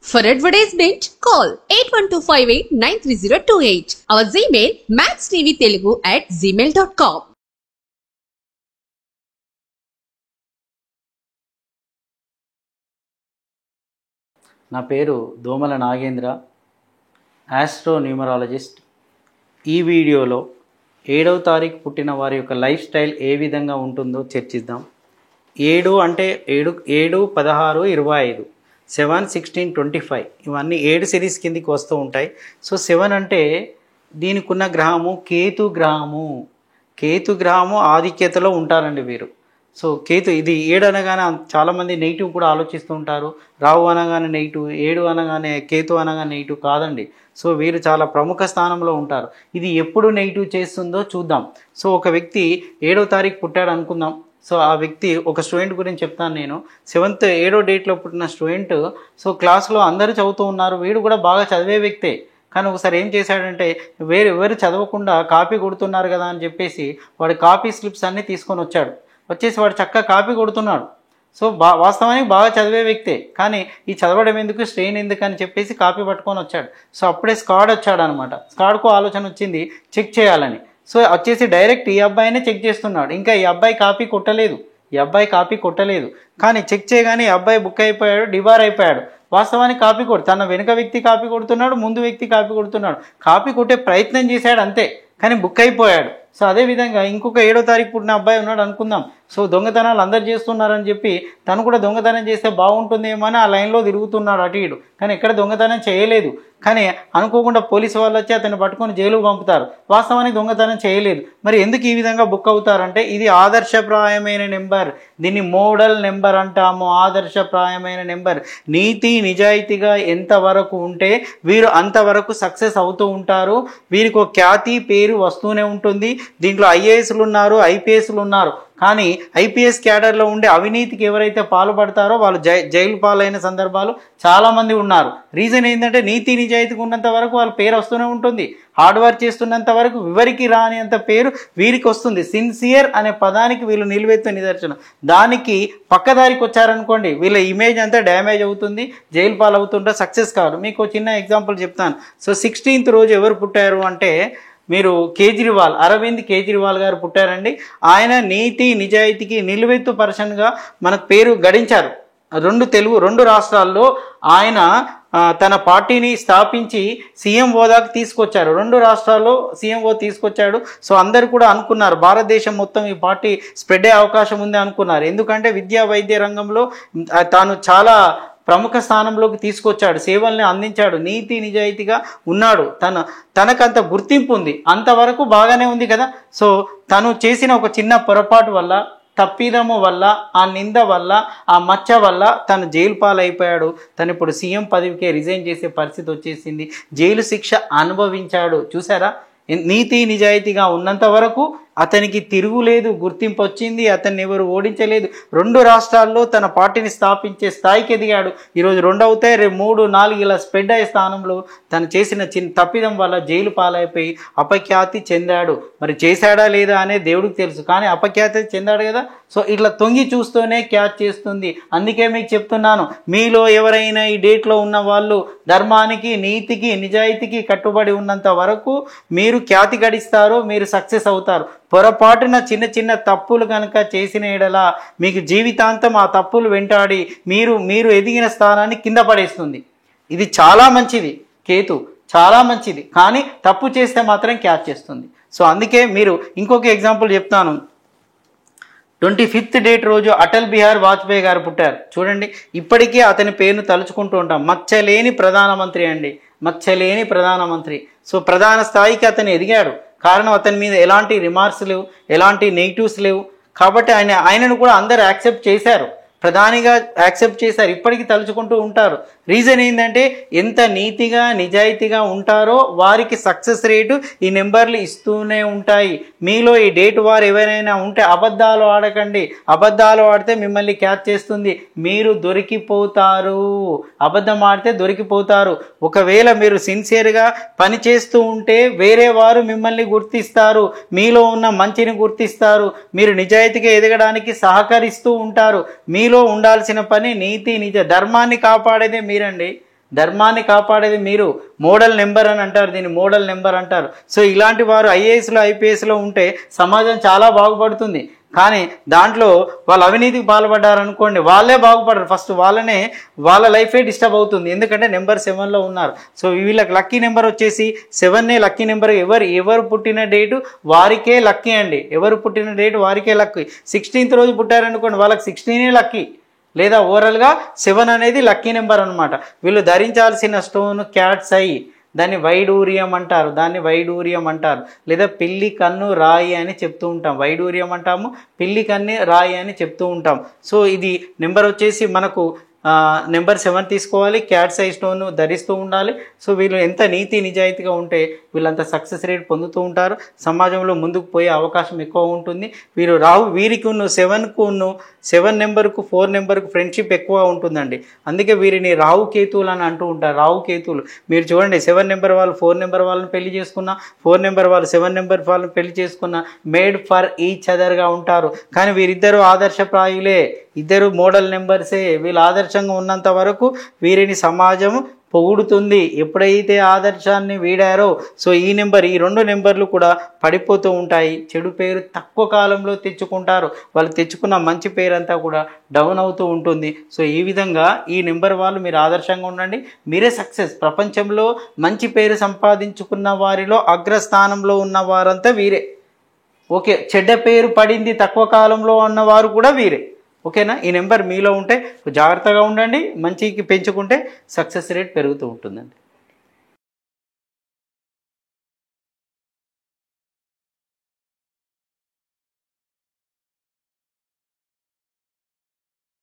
For advertisement, call 8125893028. Our Gmail maxtvtelugu@gmail.com. నా పేరు దోమల నాగేంద్ర, ఆస్ట్రో న్యూమరాలజిస్ట్. ఈ వీడియోలో 7వ తారీఖు పుట్టిన వారి యొక్క లైఫ్ స్టైల్ ఏ విధంగా ఉంటుందో చర్చిద్దాం. 7 అంటే 7, 16, 25, 7, 16, 25 ఇవన్నీ 7 సిరీస్ కిందికి వస్తూ ఉంటాయి. సో 7 అంటే దీనికి ఉన్న గ్రహము కేతు గ్రహము. కేతు గ్రహము ఆధిక్యతలో ఉంటారండి వీరు. సో కేతు ఇది 7 అనగానే చాలామంది నెగిటివ్ కూడా ఆలోచిస్తూ ఉంటారు. రాహు అనగానే నెగిటివ్, 7 అనగానే కేతు అనగానే నెగిటివ్ కాదండి. సో వీరు చాలా ప్రముఖ స్థానంలో ఉంటారు. ఇది ఎప్పుడు నెగిటివ్ చేస్తుందో చూద్దాం. సో ఒక వ్యక్తి 7వ తారీఖు పుట్టాడు అనుకుందాం. సో ఆ వ్యక్తి ఒక స్టూడెంట్ గురించి చెప్తాను నేను. 7వ డేట్లో పుట్టిన స్టూడెంట్. సో క్లాస్లో అందరూ చదువుతూ ఉన్నారు, వీడు కూడా బాగా చదివే వ్యక్తే. కానీ ఒకసారి ఏం చేశాడంటే ఎవరు చదవకుండా కాపీ కొడుతున్నారు కదా అని చెప్పేసి వాడు కాపీ స్లిప్స్ అన్నీ తీసుకొని వచ్చేసి వాడు చక్కగా కాపీ కొడుతున్నాడు. సో వాస్తవానికి బాగా చదివే వ్యక్తే, కానీ ఈ చదవడం ఎందుకు, స్ట్రెయిన్ ఎందుకు అని చెప్పేసి కాపీ పట్టుకొని వచ్చాడు. సో అప్పుడే స్క్వాడ్ వచ్చాడు అనమాట. స్క్వాడ్కు ఆలోచన వచ్చింది చెక్ చేయాలని. సో వచ్చేసి డైరెక్ట్ ఈ అబ్బాయినే చెక్ చేస్తున్నాడు. ఇంకా ఈ అబ్బాయి కాపీ కొట్టలేదు. కానీ చెక్ చేయగానే ఈ అబ్బాయి బుక్ అయిపోయాడు, డిబార్ అయిపోయాడు. వాస్తవానికి కాపీ తన వెనుక వ్యక్తి కాపీ కొడుతున్నాడు, ముందు వ్యక్తి కాపీ కొడుతున్నాడు. కాపీ కొట్టే ప్రయత్నం చేశాడు అంతే, కానీ బుక్ అయిపోయాడు. సో అదేవిధంగా ఇంకొక 7వ తారీఖు పుట్టిన అబ్బాయి ఉన్నాడు అనుకుందాం. సో దొంగతనాలు అందరు చేస్తున్నారని చెప్పి తను కూడా దొంగతనం చేస్తే బాగుంటుందేమో అని ఆ లైన్లో తిరుగుతున్నాడు అటు ఇటు, కానీ ఎక్కడ దొంగతనం చేయలేదు. కానీ అనుకోకుండా పోలీసు వాళ్ళు వచ్చి అతన్ని పట్టుకొని జైలుకు పంపుతారు. వాస్తవానికి దొంగతనం చేయలేదు. మరి ఎందుకు ఈ విధంగా బుక్ అవుతారంటే ఇది ఆదర్శప్రాయమైన నెంబర్. దీన్ని మోడల్ నెంబర్ అంటాము. ఆదర్శప్రాయమైన నెంబర్. నీతి నిజాయితీగా ఎంతవరకు ఉంటే వీరు అంతవరకు సక్సెస్ అవుతూ ఉంటారు. వీరికి ఒక ఖ్యాతి పేరు వస్తూనే ఉంటుంది. దీంట్లో ఐఏఎస్లు ఉన్నారు, ఐపీఎస్లు ఉన్నారు. కానీ ఐపీఎస్ క్యాడర్లో ఉండే అవినీతికి ఎవరైతే పాల్పడతారో వాళ్ళు జైలు పాలైన సందర్భాలు చాలామంది ఉన్నారు. రీజన్ ఏంటంటే నీతి నిజాయితీగా ఉన్నంత వరకు వాళ్ళ పేరు వస్తూనే ఉంటుంది. హార్డ్ వర్క్ చేస్తున్నంత వరకు వివరికి రాని అంత పేరు వీరికి వస్తుంది. సిన్సియర్ అనే పదానికి వీళ్ళు నిలువెత్తు నిదర్శనం. దానికి పక్కదారికి వచ్చారనుకోండి వీళ్ళ ఇమేజ్ అంతా డ్యామేజ్ అవుతుంది, జైలు పాలు అవుతుంటే సక్సెస్ కాదు. మీకు చిన్న ఎగ్జాంపుల్ చెప్తాను. సో 16th రోజు ఎవరు పుట్టారు అంటే మీరు అరవింద్ కేజ్రీవాల్ గారు పుట్టారండి. ఆయన నీతి నిజాయితీకి నిలువెత్తు పర్సన్గా మనకు పేరు గడించారు. రెండు రాష్ట్రాల్లో ఆయన తన పార్టీని స్థాపించి సీఎం హోదాకు తీసుకొచ్చారు. 2 రాష్ట్రాల్లో సీఎంఓ తీసుకొచ్చాడు. సో అందరు కూడా అనుకున్నారు భారతదేశం మొత్తం ఈ పార్టీ స్ప్రెడ్ అయ్యే అవకాశం ఉంది అనుకున్నారు. ఎందుకంటే విద్యా వైద్య రంగంలో తాను చాలా ప్రముఖ స్థానంలోకి తీసుకొచ్చాడు, సేవల్ని అందించాడు, నీతి నిజాయితీగా ఉన్నాడు. తనకంత గుర్తింపు ఉంది, అంతవరకు బాగానే ఉంది కదా. సో తను చేసిన ఒక చిన్న పొరపాటు వల్ల, తప్పిదము వల్ల, ఆ నింద వల్ల, ఆ మచ్చ వల్ల తను జైలు పాలైపోయాడు. తను ఇప్పుడు సీఎం పదవికే రిజైన్ చేసే పరిస్థితి వచ్చేసింది. జైలు శిక్ష అనుభవించాడు. చూసారా, నీతి నిజాయితీగా ఉన్నంత వరకు అతనికి తిరుగులేదు, గుర్తింపు వచ్చింది, అతన్ని ఎవరు ఓడించలేదు. 2 రాష్ట్రాల్లో తన పార్టీని స్థాపించే స్థాయికి ఎదిగాడు. ఈరోజు 2 అవుతాయి, రేపు 3, 4 ఇలా స్ప్రెడ్ అయ్యే స్థానంలో తను చేసిన చిన్న తప్పిదం వల్ల జైలు పాలైపోయి అపఖ్యాతి చెందాడు. మరి చేశాడా లేదా అనే దేవుడికి తెలుసు, కానీ అపఖ్యాతి చెందాడు కదా. సో ఇట్లా తొంగి చూస్తూనే క్యాచ్ చేస్తుంది. అందుకే మీకు చెప్తున్నాను, మీలో ఎవరైనా ఈ డేట్లో ఉన్న వాళ్ళు ధర్మానికి, నీతికి, నిజాయితీకి కట్టుబడి ఉన్నంత వరకు మీరు ఖ్యాతి గడిస్తారు, మీరు సక్సెస్ అవుతారు. పొరపాటున చిన్న చిన్న తప్పులు కనుక చేసిన ఎడల మీకు జీవితాంతం ఆ తప్పులు వెంటాడి మీరు ఎదిగిన స్థానాన్ని కింద పడేస్తుంది. ఇది చాలా మంచిది, కేతు చాలా మంచిది, కానీ తప్పు చేస్తే మాత్రం క్యాచ్ చేస్తుంది. సో అందుకే మీరు ఇంకొక ఎగ్జాంపుల్ చెప్తాను. 25th డేట్ రోజు అటల్ బిహారీ వాజ్పేయి గారు పుట్టారు. చూడండి, ఇప్పటికీ అతని పేరును తలుచుకుంటూ ఉంటాం. మచ్చలేని ప్రధానమంత్రి అండి, మచ్చలేని ప్రధానమంత్రి. సో ప్రధాన స్థాయికి అతను ఎదిగాడు. కారణం అతని మీద ఎలాంటి రిమార్క్స్ లేవు, ఎలాంటి నెగిటివ్స్ లేవు. కాబట్టి ఆయనను కూడా అందరు యాక్సెప్ట్ చేశారు, ప్రధానిగా యాక్సెప్ట్ చేశారు. ఇప్పటికీ తలుచుకుంటూ ఉంటారు. రీజన్ ఏంటంటే ఎంత నీతిగా నిజాయితీగా ఉంటారో వారికి సక్సెస్ రేటు ఈ నెంబర్లు ఇస్తూనే ఉంటాయి. మీలో ఈ డేట్ వారు ఎవరైనా ఉంటే అబద్ధాలు ఆడకండి. అబద్ధాలు ఆడితే మిమ్మల్ని క్యాచ్ చేస్తుంది, మీరు దొరికిపోతారు. అబద్ధం ఆడితే దొరికిపోతారు. ఒకవేళ మీరు సిన్సియర్గా పని చేస్తూ ఉంటే వేరే వారు మిమ్మల్ని గుర్తిస్తారు, మీలో ఉన్న మంచిని గుర్తిస్తారు, మీరు నిజాయితీగా ఎదగడానికి సహకరిస్తూ ఉంటారు. మీలో ఉండాల్సిన పని నీతి నిజ ధర్మాన్ని కాపాడేదే మీరండి. ధర్మాన్ని కాపాడేది మీరు. మోడల్ నెంబర్ అని అంటారు, దీన్ని మోడల్ నెంబర్ అంటారు. సో ఇలాంటి వారు ఐఏఎస్లో ఐపీఎస్లో ఉంటే సమాజం చాలా బాగుపడుతుంది. కానీ దాంట్లో వాళ్ళు అవినీతికి పాల్పడ్డారనుకోండి, వాళ్ళే బాగుపడరు, ఫస్ట్ వాళ్ళ లైఫే డిస్టర్బ్ అవుతుంది. ఎందుకంటే నెంబర్ 7లో ఉన్నారు. సో వీళ్ళకి లక్కీ నెంబర్ వచ్చేసి 7 లక్కీ నెంబర్. ఎవరు పుట్టిన డేటు వారికే లక్కీ అండి. ఎవరు పుట్టిన డేటు వారికే లక్కీ. 16th రోజు పుట్టారనుకోండి, వాళ్ళకి 16 లక్కీ. లేదా ఓవరాల్గా 7 అనేది లక్కీ నెంబర్ అనమాట. వీళ్ళు ధరించాల్సిన స్టోన్ క్యాట్స్ ఐ, దాన్ని వైడూర్యం అంటారు. లేదా పిల్లి కన్ను రాయి అని చెప్తూ ఉంటాం. వైడూర్యం అంటాము, పిల్లి కన్ను రాయి అని చెప్తూ ఉంటాం. సో ఇది నెంబర్ వచ్చేసి మనకు నెంబర్ 7 తీసుకోవాలి. క్యాట్స్ ఐ స్టోన్ ధరిస్తూ ఉండాలి. సో వీళ్ళు ఎంత నీతి నిజాయితీగా ఉంటే వీళ్ళంత సక్సెస్ రేట్ పొందుతూ ఉంటారు. సమాజంలో ముందుకు పోయే అవకాశం ఎక్కువ ఉంటుంది. వీరికి 7 నెంబర్కు 4 నెంబర్కు ఫ్రెండ్షిప్ ఎక్కువ ఉంటుందండి. అందుకే వీరిని రాహుకేతువులు అని అంటూ ఉంటారు. రాహుకేతువులు మీరు చూడండి, 7 నెంబర్ వాళ్ళు 4 నెంబర్ వాళ్ళని పెళ్లి చేసుకున్నా, 4 నెంబర్ వాళ్ళు 7 నెంబర్ వాళ్ళని పెళ్లి చేసుకున్నా మేడ్ ఫర్ ఈచ్ అదర్గా ఉంటారు. కానీ వీరిద్దరూ ఆదర్శప్రాయులే, ఇద్దరు మోడల్ నెంబర్సే. వీళ్ళు ఆదర్శంగా ఉన్నంత వరకు వీరిని సమాజం పొగుడుతుంది. ఎప్పుడైతే ఆదర్శాన్ని వీడారో సో ఈ 2 నెంబర్లు కూడా పడిపోతూ ఉంటాయి. చెడు పేరు తక్కువ కాలంలో తెచ్చుకుంటారు. వాళ్ళు తెచ్చుకున్న మంచి పేరు అంతా కూడా డౌన్ అవుతూ ఉంటుంది. సో ఈ విధంగా ఈ నెంబర్ వాళ్ళు మీరు ఆదర్శంగా ఉండండి, మీరే సక్సెస్. ప్రపంచంలో మంచి పేరు సంపాదించుకున్న వారిలో అగ్రస్థానంలో ఉన్న వారంతా వీరే. ఓకే, చెడ్డ పేరు పడింది తక్కువ కాలంలో ఉన్నవారు కూడా వీరే. ఓకేనా? ఈ నెంబర్ మీలో ఉంటే జాగ్రత్తగా ఉండండి, మంచికి పెంచుకుంటే సక్సెస్ రేట్ పెరుగుతూ ఉంటుందండి.